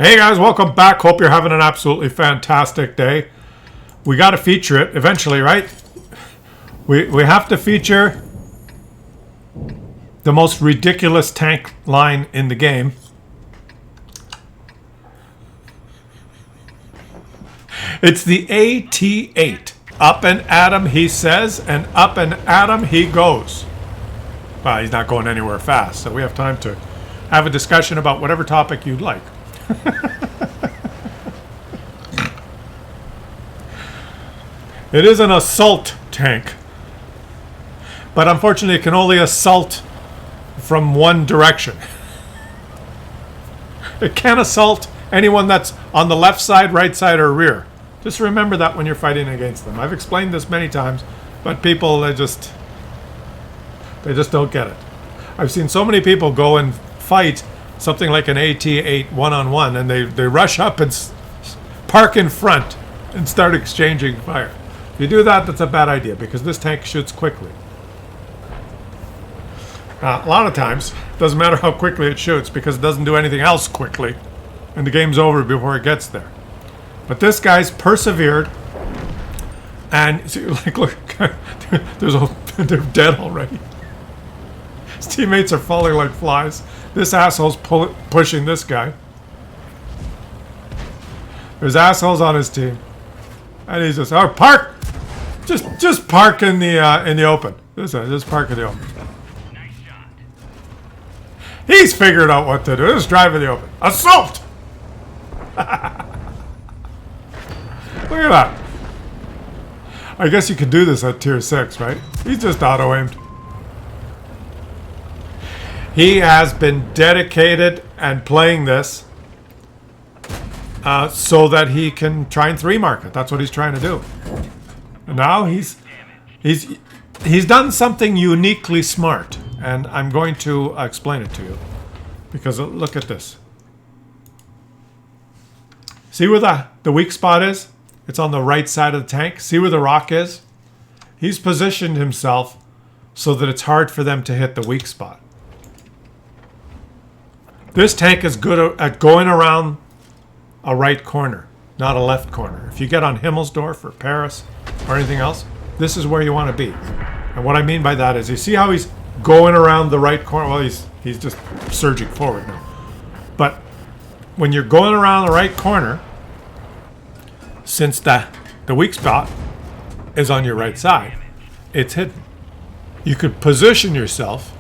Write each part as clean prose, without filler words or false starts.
Hey guys, welcome back. Hope you're having an absolutely fantastic day. We got to feature it eventually, right? We have to feature the most ridiculous tank line in the game. It's the AT-8. Up and at him, he says, and up and at him he goes. Well, he's not going anywhere fast, so we have time to have a discussion about whatever topic you'd like. It is an assault tank, but unfortunately it can only assault from one direction. It can't assault anyone that's on the left side, right side, or rear. Just remember that when you're fighting against them. I've explained this many times, but people, they just don't get it. I've seen so many people go and fight something like an AT-8 one-on-one, and they rush up and park in front and start exchanging fire. If you do that, that's a bad idea, because this tank shoots quickly. A lot of times, it doesn't matter how quickly it shoots, because it doesn't do anything else quickly, and the game's over before it gets there. But this guy's persevered, and see, like, look, they're dead already. His teammates are falling like flies. This asshole's pushing this guy. There's assholes on his team, and he's just, park, just park in the open. Just park in the open. Nice shot. He's figured out what to do. Just drive in the open. Assault! Look at that. I guess you could do this at tier 6, right? He's just auto-aimed. He has been dedicated and playing this so that he can try and 3-mark it. That's what he's trying to do. And now he's done something uniquely smart, and I'm going to explain it to you. Because look at this. See where the weak spot is? It's on the right side of the tank. See where the rock is? He's positioned himself so that it's hard for them to hit the weak spot. This tank is good at going around a right corner, not a left corner. If you get on Himmelsdorf or Paris or anything else, this is where you want to be. And what I mean by that is, you see how he's going around the right corner? Well, he's just surging forward now. But when you're going around the right corner, since the weak spot is on your right side, it's hidden. You could position yourself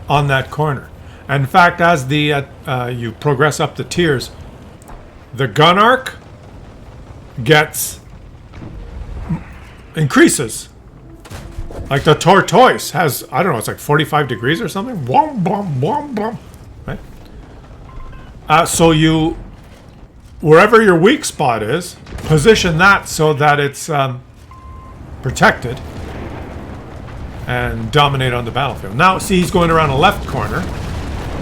on that corner. And in fact, as you progress up the tiers, the gun arc increases. Like the tortoise has, I don't know, it's like 45 degrees or something. Blum, blum, blum, blum. Right? So wherever your weak spot is, position that so that it's protected and dominate on the battlefield. Now, see, he's going around a left corner.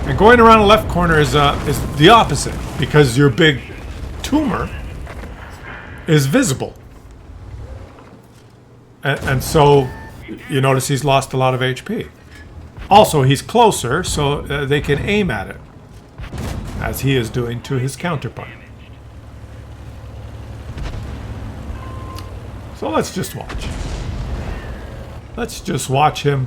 And going around a left corner is the opposite, because your big tumor is visible. And so you notice he's lost a lot of HP. Also, he's closer, so they can aim at it, as he is doing to his counterpart. So let's just watch. Let's just watch him.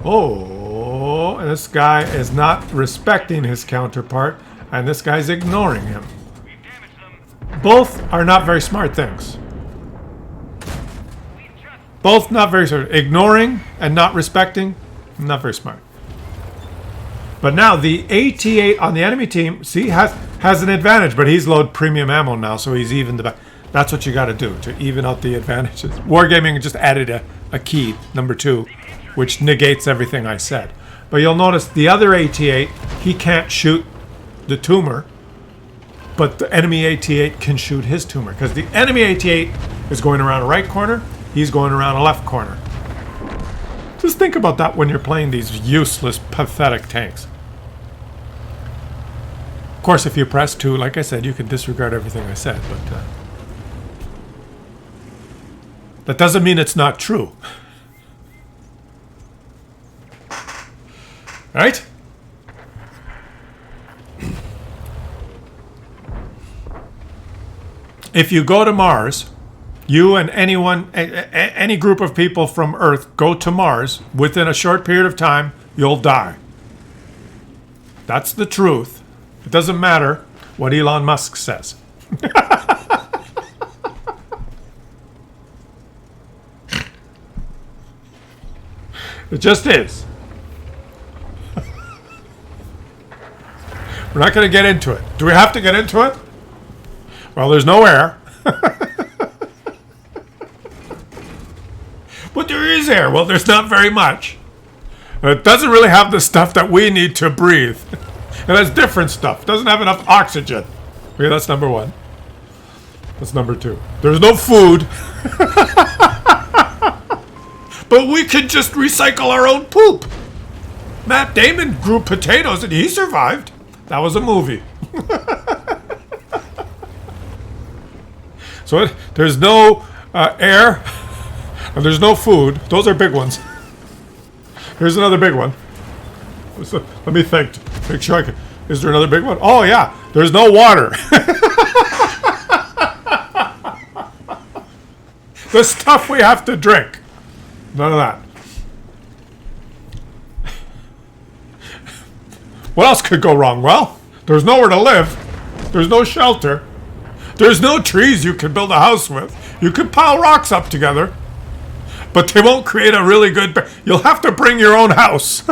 Oh, this guy is not respecting his counterpart, and this guy's ignoring him. Both are not very smart things. Both not very smart. Ignoring and not respecting, not very smart. But now the AT-8 on the enemy team, see, has an advantage, but he's low premium ammo now, so he's evened the back. That's what you got to do to even out the advantages. WarGaming just added a key, number 2, which negates everything I said. But you'll notice the other AT-8, he can't shoot the tumor, but the enemy AT-8 can shoot his tumor, because the enemy AT-8 is going around a right corner, he's going around a left corner. Just think about that when you're playing these useless, pathetic tanks. Of course, if you press 2, like I said, you can disregard everything I said, but that doesn't mean it's not true. Right? If you go to Mars, you and anyone, any group of people from Earth go to Mars, within a short period of time, you'll die. That's the truth. It doesn't matter what Elon Musk says. It just is. We're not going to get into it. Do we have to get into it? Well, there's no air. But there is air. Well, there's not very much. It doesn't really have the stuff that we need to breathe. It has different stuff. It doesn't have enough oxygen. Okay, that's number one. That's number two. There's no food. But we could just recycle our own poop. Matt Damon grew potatoes and he survived. That was a movie. So there's no air and there's no food. Those are big ones. Here's another big one. So, let me think. Make sure I can. Is there another big one? Oh, yeah. There's no water. The stuff we have to drink. None of that. What else could go wrong? Well, there's nowhere to live. There's no shelter. There's no trees you can build a house with. You could pile rocks up together, but they won't create a really good... You'll have to bring your own house.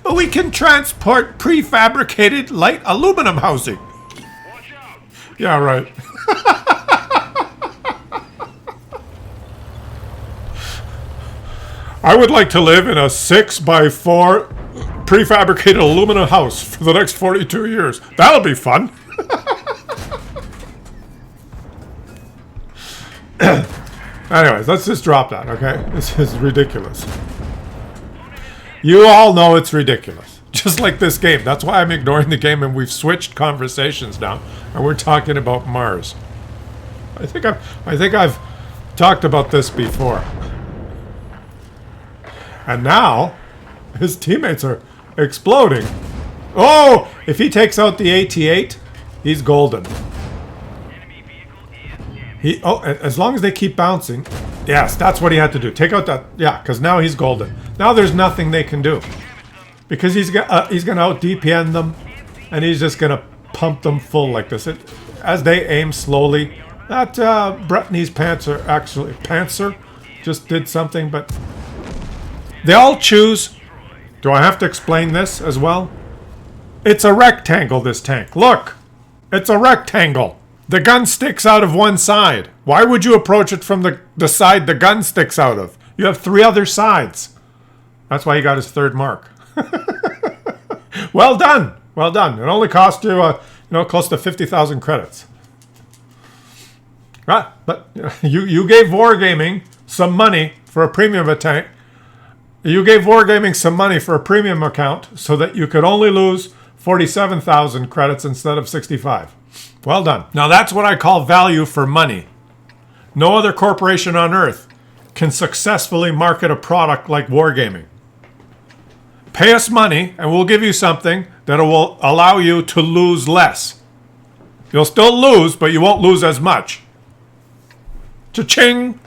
But we can transport prefabricated light aluminum housing. Yeah, right. I would like to live in a 6x4 prefabricated aluminum house for the next 42 years. That'll be fun. Anyways, let's just drop that, okay? This is ridiculous. You all know it's ridiculous. Just like this game. That's why I'm ignoring the game and we've switched conversations now. And we're talking about Mars. I think I've talked about this before. And now, his teammates are exploding. Oh, if he takes out the AT-8, he's golden. As long as they keep bouncing. Yes, that's what he had to do. Take out that. Yeah, because now he's golden. Now there's nothing they can do. Because he's going to out-DPN them. And he's just going to pump them full like this. As they aim slowly. That Bretonese Panther just did something, but... They all choose... Do I have to explain this as well? It's a rectangle, this tank. Look! It's a rectangle. The gun sticks out of one side. Why would you approach it from the side the gun sticks out of? You have 3 other sides. That's why he got his 3rd mark. Well done. Well done. It only cost you, close to 50,000 credits. Right? But you gave WarGaming some money for a premium tank. You gave WarGaming some money for a premium account so that you could only lose 47,000 credits instead of 65. Well done. Now that's what I call value for money. No other corporation on earth can successfully market a product like WarGaming. Pay us money and we'll give you something that will allow you to lose less. You'll still lose, but you won't lose as much. Cha-ching!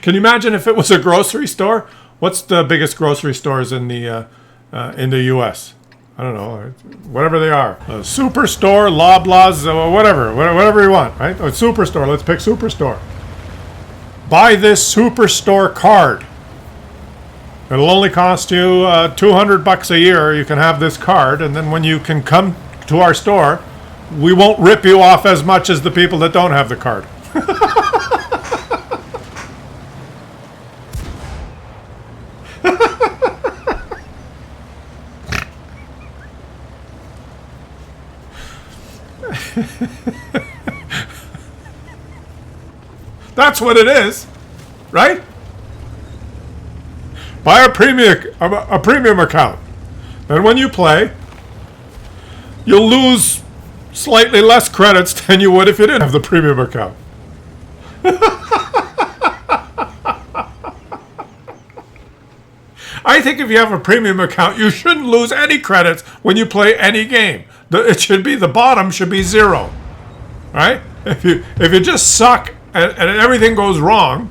Can you imagine if it was a grocery store? What's the biggest grocery stores in the U.S.? I don't know, whatever they are. A Superstore, Loblaws, whatever you want, right? A Superstore, let's pick Superstore. Buy this Superstore card. It'll only cost you $200 a year. You can have this card, and then when you can come to our store, we won't rip you off as much as the people that don't have the card. That's what it is, right? Buy a premium account, and when you play, you'll lose slightly less credits than you would if you didn't have the premium account. I think if you have a premium account, you shouldn't lose any credits when you play any game. It should be, the bottom should be 0. Right? If you just suck and everything goes wrong,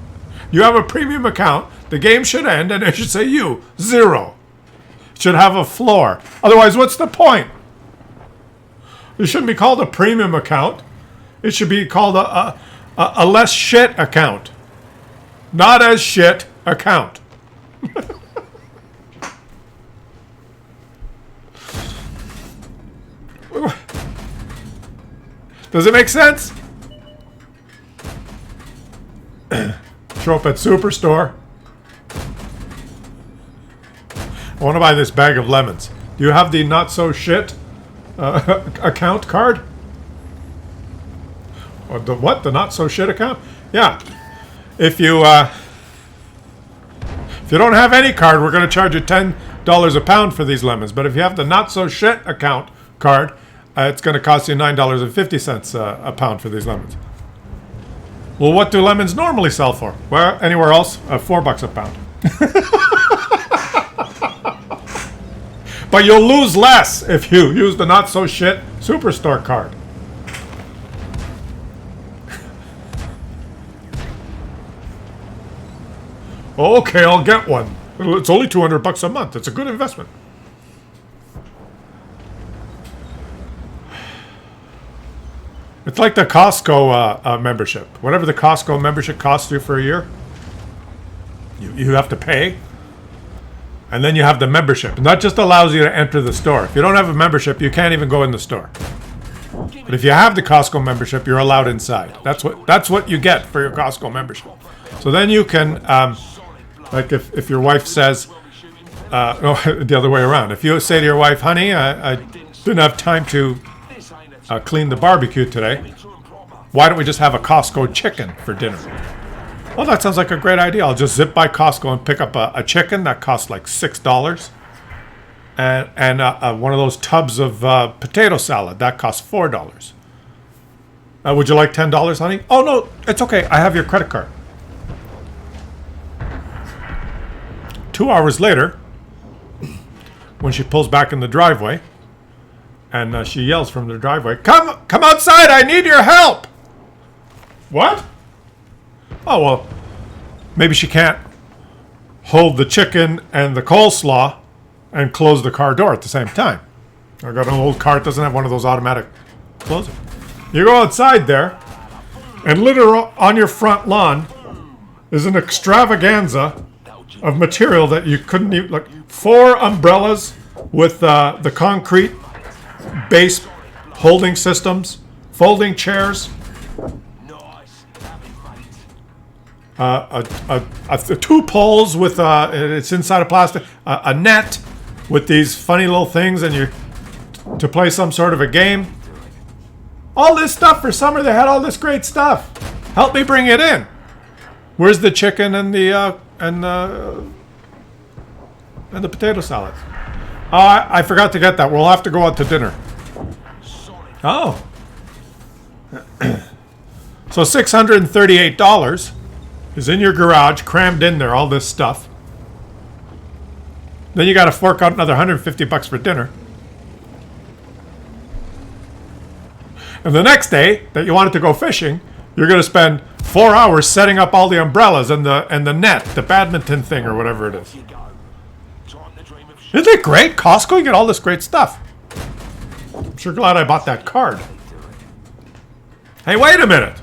you have a premium account, the game should end and it should say 0. It should have a floor. Otherwise, what's the point? It shouldn't be called a premium account. It should be called a less shit account. Not as shit account. Does it make sense? Show up at Superstore. I want to buy this bag of lemons. Do you have the not so shit account card? Or the what? The not so shit account? Yeah. If you don't have any card, we're going to charge you $10 a pound for these lemons. But if you have the not so shit account card, it's going to cost you $9.50 a pound for these lemons. Well, what do lemons normally sell for? Well, anywhere else, $4 a pound. But you'll lose less if you use the not so shit Superstore card. Okay, I'll get one. It's only $200 a month. It's a good investment. It's like the Costco membership. Whatever the Costco membership costs you for a year, you have to pay. And then you have the membership. And that just allows you to enter the store. If you don't have a membership, you can't even go in the store. But if you have the Costco membership, you're allowed inside. That's what you get for your Costco membership. So then you can, like if your wife says, no, the other way around. If you say to your wife, honey, I didn't have time to clean the barbecue today, why don't we just have a Costco chicken for dinner? Well, that sounds like a great idea. I'll just zip by Costco and pick up a chicken that costs like $6. And one of those tubs of potato salad that costs $4. Would you like $10, honey? Oh, no, it's okay. I have your credit card. 2 hours later, when she pulls back in the driveway, and she yells from the driveway, come outside, I need your help! What? Oh, well, maybe she can't hold the chicken and the coleslaw and close the car door at the same time. I got an old car that doesn't have one of those automatic closers. You go outside there, and literally on your front lawn is an extravaganza of material that you couldn't even, like 4 umbrellas with the concrete base holding systems, folding chairs, 2 poles with it's inside of plastic, a net with these funny little things, and you to play some sort of a game. All this stuff for summer. They had all this great stuff. Help me bring it in. Where's the chicken and the potato salad? Oh, I forgot to get that. We'll have to go out to dinner. Oh. So $638 is in your garage, crammed in there, all this stuff. Then you got to fork out another $150 for dinner. And the next day that you wanted to go fishing, you're going to spend 4 hours setting up all the umbrellas and the net, the badminton thing or whatever it is. Isn't it great? Costco, you get all this great stuff. I'm sure glad I bought that card. Hey, wait a minute.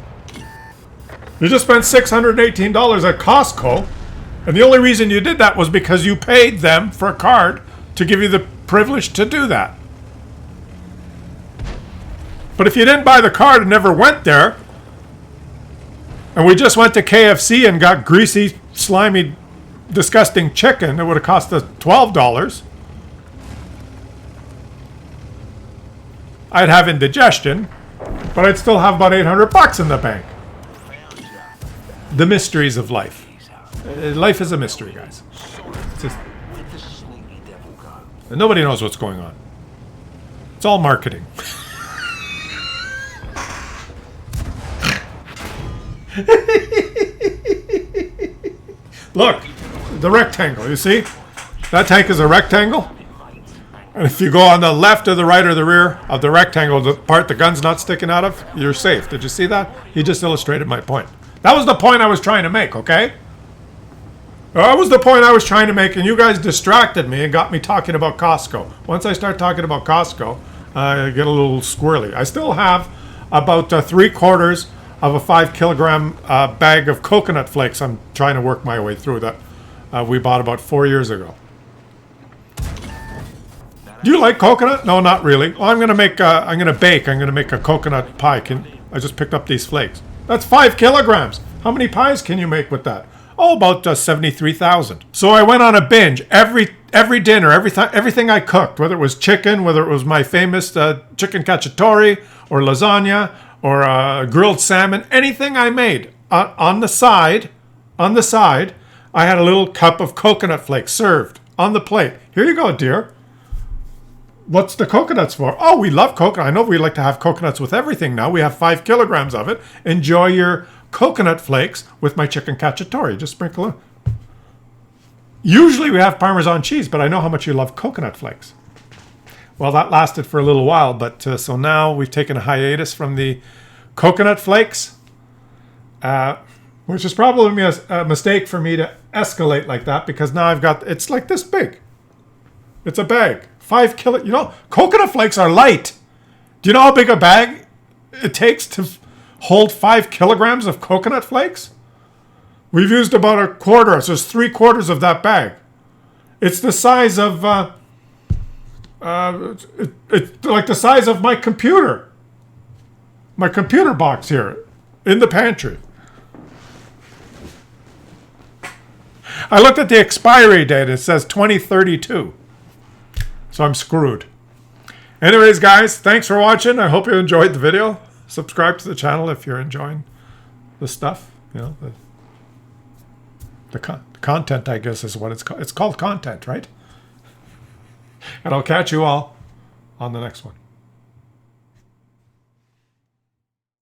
You just spent $618 at Costco, and the only reason you did that was because you paid them for a card to give you the privilege to do that. But if you didn't buy the card and never went there, and we just went to KFC and got greasy, slimy, disgusting chicken, it would have cost us $12. I'd have indigestion, but I'd still have about $800 in the bank. The mysteries of life. Life is a mystery, guys. It's just, and nobody knows what's going on. It's all marketing. Look, the rectangle, you see? That tank is a rectangle. And if you go on the left or the right or the rear of the rectangle, the part the gun's not sticking out of, you're safe. Did you see that? He just illustrated my point. That was the point I was trying to make, okay? That was the point I was trying to make, and you guys distracted me and got me talking about Costco. Once I start talking about Costco, I get a little squirrely. I still have about 3/4 of a 5-kilogram bag of coconut flakes. I'm trying to work my way through that. We bought about 4 years ago. Do you like coconut? No, not really. Well, I'm gonna bake. I'm gonna make a coconut pie. I just picked up these flakes. That's 5 kilograms. How many pies can you make with that? Oh, about 73,000. So I went on a binge. Every dinner, everything I cooked, whether it was chicken, whether it was my famous chicken cacciatore or lasagna or grilled salmon, anything I made on the side, I had a little cup of coconut flakes served on the plate. Here you go, dear. What's the coconuts for? Oh, we love coconut. I know we like to have coconuts with everything now. We have 5 kilograms of it. Enjoy your coconut flakes with my chicken cacciatore. Just sprinkle it. Usually we have Parmesan cheese, but I know how much you love coconut flakes. Well, that lasted for a little while, but so now we've taken a hiatus from the coconut flakes, which is probably a mistake for me to escalate like that, because now it's like this big. It's a bag. 5 kilo. You know, coconut flakes are light. Do you know how big a bag it takes to hold 5 kilograms of coconut flakes? We've used about 1/4, so it's 3/4 of that bag. It's the size of it's like the size of my computer box here in the pantry. I looked at the expiry date. It says 2032. So I'm screwed. Anyways, guys, thanks for watching. I hope you enjoyed the video. Subscribe to the channel if you're enjoying the stuff. You know, the content, I guess, is what it's called. It's called content, right? And I'll catch you all on the next one.